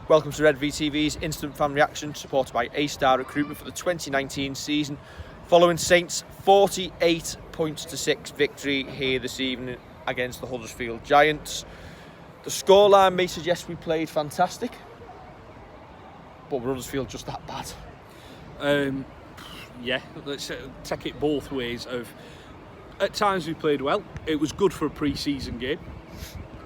Welcome to Red VTV's Instant Fan Reaction, supported by A-Star Recruitment for the 2019 season. Following Saints' 48-6 victory here this evening against the Huddersfield Giants. The scoreline may suggest we played fantastic, but were Huddersfield just that bad? Yeah, let's take it both ways. At times we played well. It was good for a pre-season game.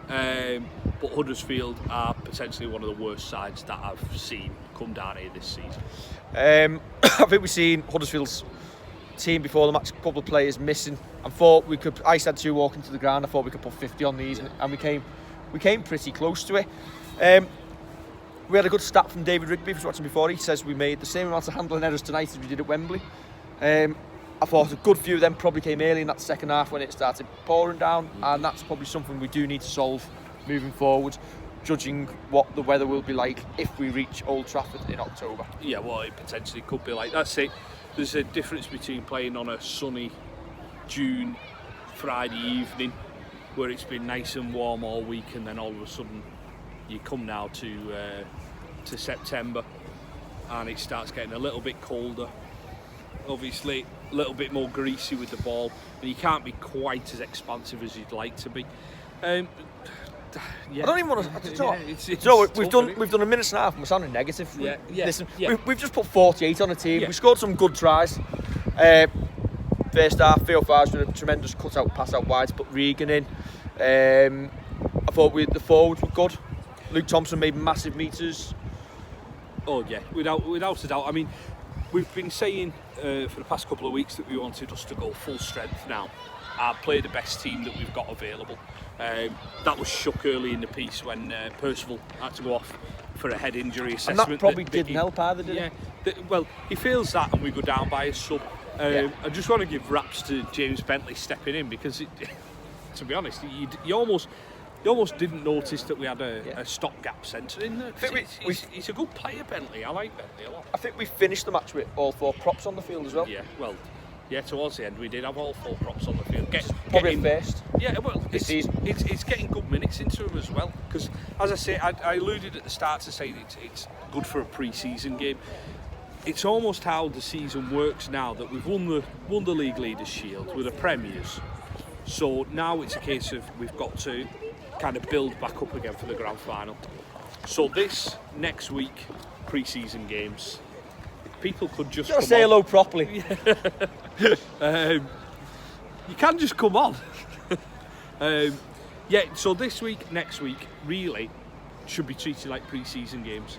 But Huddersfield are potentially one of the worst sides that I've seen come down here this season. I think we've seen Huddersfield's team before the match, a couple of players missing. I thought we could. I said to walk into the ground, I thought we could put 50 on these, and we came pretty close to it. We had a good stat from David Rigby, who was watching before. He says we made the same amount of handling errors tonight as we did at Wembley. I thought a good few of them probably came early in that second half when it started pouring down, and that's probably something we do need to solve moving forward, judging what the weather will be like if we reach Old Trafford in October. Yeah, well, it potentially could be like. That's it. There's a difference between playing on a sunny June Friday evening where it's been nice and warm all week, and then all of a sudden you come now to September and it starts getting a little bit colder, obviously a little bit more greasy with the ball, and you can't be quite as expansive as you'd like to be. Yeah. I don't even want to. We've done a minute and a half and we're sounding negative. Listen, we've just put 48 on the team. We scored some good tries. First half, Theo Farge did a tremendous cut-out pass out wide to put Regan in. I thought the forwards were good. Luke Thompson made massive meters. Oh yeah, without a doubt. I mean, we've been saying for the past couple of weeks that we wanted us to go full strength now and play the best team that we've got available. That was shook early in the piece when Percival had to go off for a head injury assessment. And that probably didn't help either, did it? Well, he feels that, and we go down by a sub. I just want to give raps to James Bentley stepping in, because to be honest, you almost didn't notice that we had a stopgap centre in there. He's a good player, Bentley. I like Bentley a lot. I think we finished the match with all 4 props on the field as well. Yeah, towards the end we did have all 4 props on the field. Probably first. Yeah, well, it's getting good minutes into them as well. Because, as I say, I alluded at the start to say it's good for a pre-season game. It's almost how the season works now that we've won the League Leaders' Shield, with the Premiers. So now it's a case of we've got to kind of build back up again for the grand final. So this next week, pre-season games, people could just come say on. Hello properly. You can just come on. So this week, next week, really should be treated like pre-season games.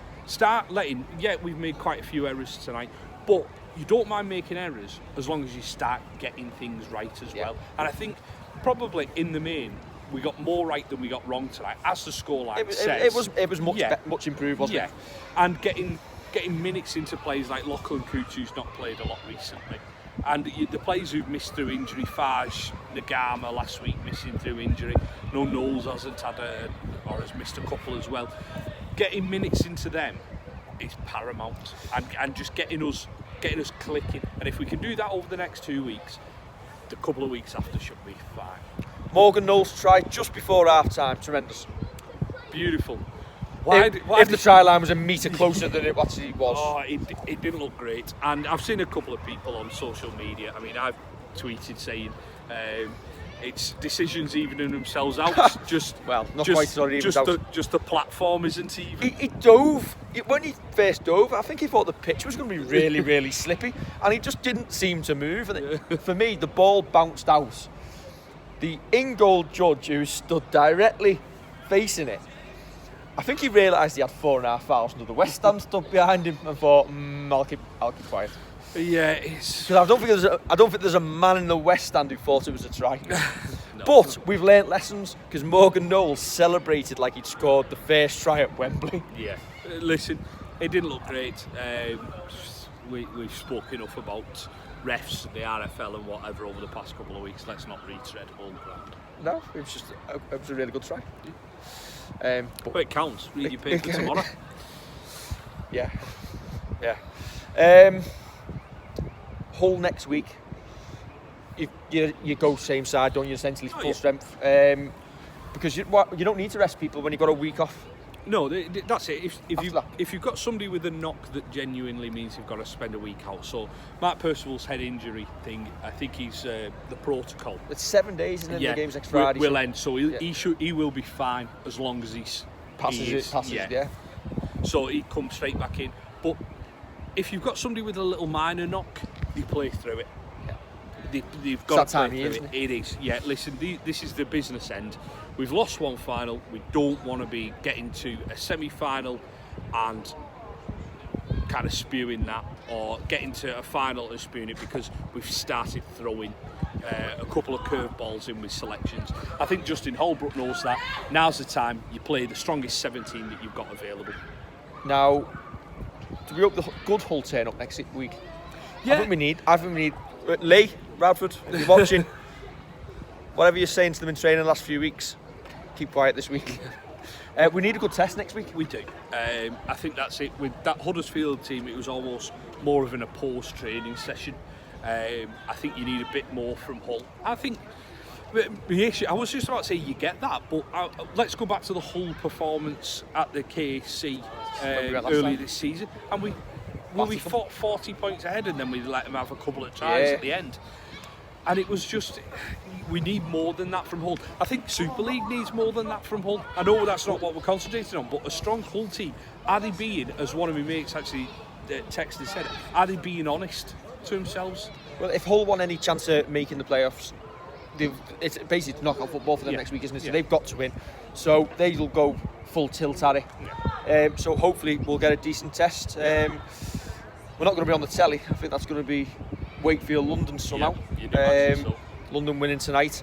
We've made quite a few errors tonight, but you don't mind making errors as long as you start getting things right as well. And I think probably in the main, we got more right than we got wrong tonight, as the scoreline says. It was much improved, wasn't it? And getting minutes into players like Lachlan Crouch, who's not played a lot recently, and the players who've missed through injury, Farge, Nagama last week missing through injury. No, Knowles hasn't has missed a couple as well. Getting minutes into them is paramount, and just getting us clicking. And if we can do that over the next 2 weeks, the couple of weeks after should be fine. Morgan Knowles tried just before half-time, tremendous. Beautiful. If the try line was a metre closer than it actually was. Oh, it didn't look great. And I've seen a couple of people on social media. I mean, I've tweeted saying it's decisions evening themselves out. Just the platform isn't even. He dove. When he first dove, I think he thought the pitch was going to be really, really slippy, and he just didn't seem to move. And for me, the ball bounced out. The in-goal judge, who stood directly facing it, I think he realised he had 4,500 of the West Ham stood behind him and thought, I'll keep quiet. Yeah, because I don't think there's a man in the West Stand who thought it was a try. No. But we've learnt lessons, because Morgan Knowles celebrated like he'd scored the first try at Wembley. Yeah, listen, it didn't look great. We've spoken enough about refs, the RFL and whatever over the past couple of weeks. Let's not retread old ground. No, it was a really good try. But it counts. Read your paper tomorrow. Yeah. Hull next week. You go same side, don't you? Essentially full strength, because you don't need to rest people when you've got a week off. No, that's it. After If you've got somebody with a knock that genuinely means you've got to spend a week out. So Mark Percival's head injury thing, I think he's the protocol. It's 7 days, and then the game's next will, Friday. will end. So he will be fine as long as passes. Yeah. So he comes straight back in. But if you've got somebody with a little minor knock, you play through it. They've got to play through it. It is. Yeah, listen, this is the business end. We've lost one final. We don't want to be getting to a semi-final and kind of spewing that, or getting to a final and spewing it because we've started throwing a couple of curveballs in with selections. I think Justin Holbrook knows that. Now's the time you play the strongest 17 that you've got available. Now, do we hope the good Hull turn up next week? Yeah. I think we need Lee Bradford, if you're watching, whatever you're saying to them in training the last few weeks, keep quiet this week. We need a good test next week. We do. I think that's it. With that Huddersfield team, it was almost more of an opposed training session. I think you need a bit more from Hull. I think the issue, I was just about to say you get that, but let's go back to the Hull performance at the KC earlier this season, and we fought 40 points ahead, and then we let them have a couple of tries at the end. And it was just, we need more than that from Hull. I think Super League needs more than that from Hull. I know that's not what we're concentrating on, but a strong Hull team, are they being, as one of my mates actually texted said, are they being honest to themselves? Well, if Hull want any chance of making the playoffs, it's basically knockout football for them next week, isn't it? So they've got to win. So they'll go full tilt at it. So hopefully we'll get a decent test. We're not going to be on the telly. I think that's going to be Wakefield, London somehow. So. London winning tonight.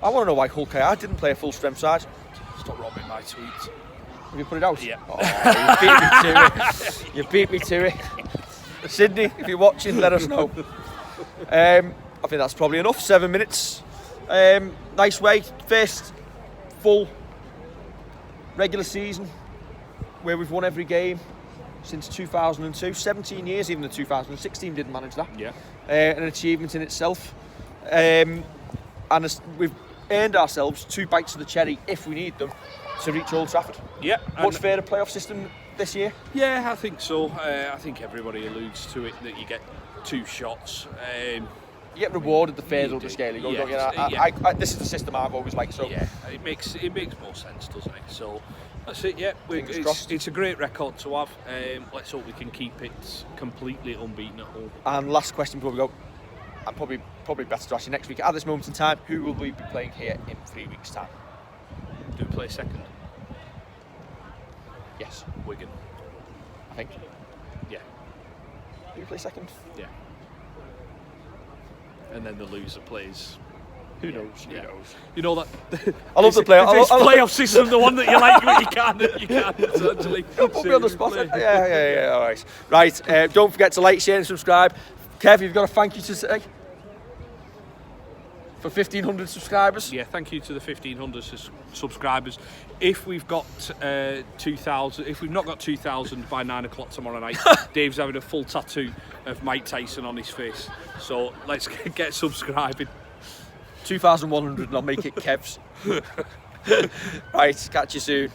I want to know why Hull KR didn't play a full strength side. Stop robbing my tweets. Have you put it out? Yeah. Oh, you beat me to it. Sydney, if you're watching, let us know. I think that's probably enough. 7 minutes. Nice way. First full regular season where we've won every game since 2002. 17 years, even the 2016 didn't manage that. Yeah. An achievement in itself. And we've earned ourselves 2 bites of the cherry, if we need them, to reach Old Trafford. Yeah. Much fairer playoff system this year? Yeah, I think so. I think everybody alludes to it, that you get 2 shots. You get rewarded the further up the scale you go, don't you? This is the system I've always liked. So yeah, it makes more sense, doesn't it? So that's it. Yeah, it's a great record to have. Let's hope we can keep it completely unbeaten at home. And last question before we go, and probably better to ask you next week. At this moment in time, who will we be playing here in 3 weeks' time? Do we play second? Yes, Wigan. I think. Yeah. Do we play second? Yeah. And then the loser plays. Who knows? Who knows? You know that. I love the playoff. This playoff system, the one that you like, but you can't actually. Put me on the spot. Yeah. All right. Right. Don't forget to like, share, and subscribe. Kev, you've got a thank you to say for 1,500 subscribers. Yeah, thank you to the 1,500 subscribers. If we've got 2,000, if we've not got 2,000 by 9 o'clock tomorrow night, Dave's having a full tattoo of Mike Tyson on his face. So let's get subscribing. 2,100 and I'll make it Kev's. Right, catch you soon.